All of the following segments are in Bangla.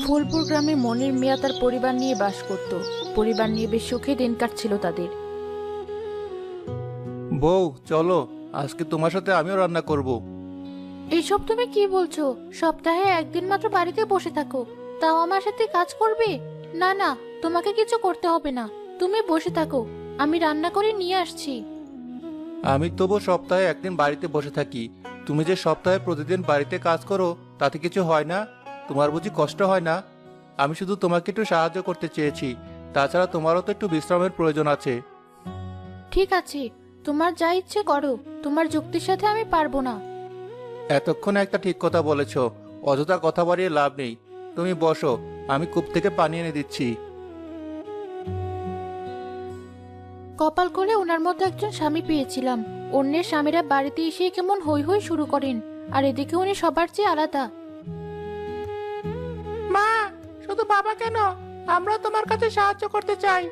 ফুলপুর গ্রামে মনির মিয়া তার পরিবার নিয়ে বাস করত। পরিবার নিয়ে বেশ সুখে দিন কাটছিল তাদের। বউ চলো, আজকে তোমার সাথে আমিও রান্না করব। এইসব তুমি কি বলছো? সপ্তাহে একদিন মাত্র বাড়িতে বসে থাকো, তাও আমার সাথে কাজ করবে? না না, তোমাকে কিছু করতে হবে না, তুমি বসে থাকো, আমি রান্না করে নিয়ে আসছি। আমি তবু সপ্তাহে একদিন বাড়িতে বসে থাকি, তুমি যে সপ্তাহে প্রতিদিন বাড়িতে কাজ করো তাতে কিছু হয় না? তোমার বুঝি কষ্ট হয় না? আমি শুধু তোমাকে একটু সাহায্য করতে চেয়েছি, তাছাড়া তোমারও তো একটু বিশ্রামের প্রয়োজন আছে। ঠিক আছে, তোমার যা ইচ্ছে করো, তোমার যুক্তির সাথে আমি পারবো না। এতক্ষণে একটা ঠিক কথা বলেছ, অযথা কথা বাড়িয়ে লাভ নেই। তুমি বসো, আমি কূপ থেকে পানি এনে দিচ্ছি। কপাল করে ওনার মতো একজন স্বামী পেয়েছিলাম। অন্যের স্বামীরা বাড়িতে এসে কেমন হই হই শুরু করেন, আর এদিকে উনি সবার চেয়ে আলাদা। মা, শুধু বাবা কেন, আমরা তোমার কাছে সাহায্য করতে চাই।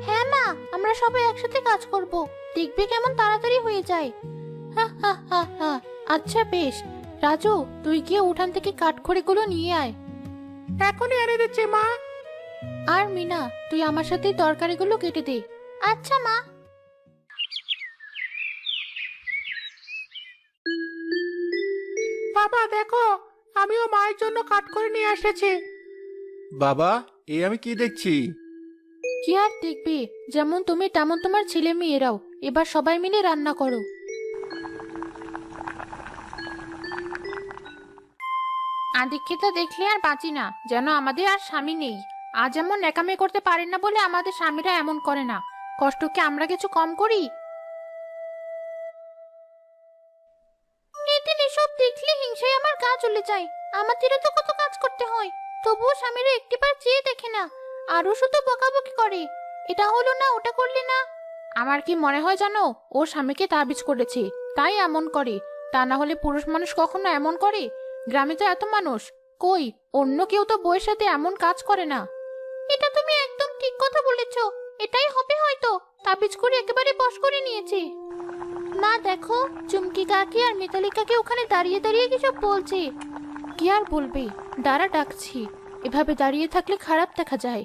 হ্যাঁ মা, আমরা সবাই একসাথে কাজ করব, দেখবে কেমন তাড়াতাড়ি হয়ে যায়। হা হা হা হা। আচ্ছা বেশ, রাজু তুই গিয়ে উঠান থেকে কাঠখড়িগুলো নিয়ে আয়। এখনই এনে দিচ্ছি মা। আর মিনা, তুই আমার সাথে তরকারিগুলো কেটে দে। আচ্ছা মা। বাবা দেখো, আমিও মায়ের জন্য কাঠ করে নিয়ে এসেছি। বাবা, এই আমি কি দেখছি? কি আর দেখবি, যেমন তুমি তেমন তোমার ছেলে মেয়েরাও। এবার সবাই মিলে রান্না করো। আদিক্ষেতা দেখলে আর বাঁচি না, যেন আমাদের আর স্বামী নেই। আজ এমন ন্যাকামি করতে পারেন না বলে আমাদের স্বামীরা এমন করে না। কষ্টকে আমরা কিছু কম করি? এদিন এসব দেখলে হিংসায় আমার গা জ্বলে যায়। আমাদেরও তো কত কাজ করতে হয়, তবুও স্বামীরা একটিবার চেয়ে দেখে না, আরো শুধু বকাবকি করে। এটা হলো না, ওটা করলে না। আমার কি মনে হয় জানো, ও স্বামীকে তাবিজ করেছে, তাই এমন করে। তা না হলে পুরুষ মানুষ কখনো এমন করে? গ্রামে তো এত মানুষ, কই অন্য কেউ তো বউয়ের সাথে এমন কাজ করে না। এটা তুমি একদম ঠিক কথা বলেছো। এটাই হবে হয়তো, তাবিজ করে একেবারে বশ করে নিয়েছে। মা দেখো, চুমকি কাকি আর মিতালি কাকি ওখানে দাঁড়িয়ে দাঁড়িয়ে কিসব বলছে। কি আর বলবে, দাঁড়া ডাকছি। এভাবে দাঁড়িয়ে থাকলে খারাপ দেখা যায়।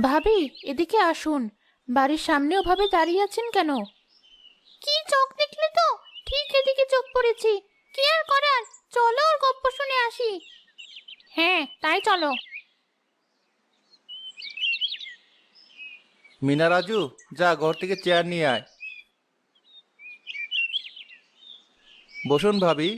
ভাবি, এদিকে আসুন। বাড়ির সামনে ওভাবে দাঁড়িয়ে আছেন কেন? কি চোখ দেখলে তো, ঠিক এদিকে চোখ পড়েছি। কি আর করার, চলো ওর গপ্প শুনে আসি। হ্যাঁ তাই চলো। মিনা, রাজু, যা ঘর থেকে চেয়ার নিয়ে আয়। বসুন ভাবি,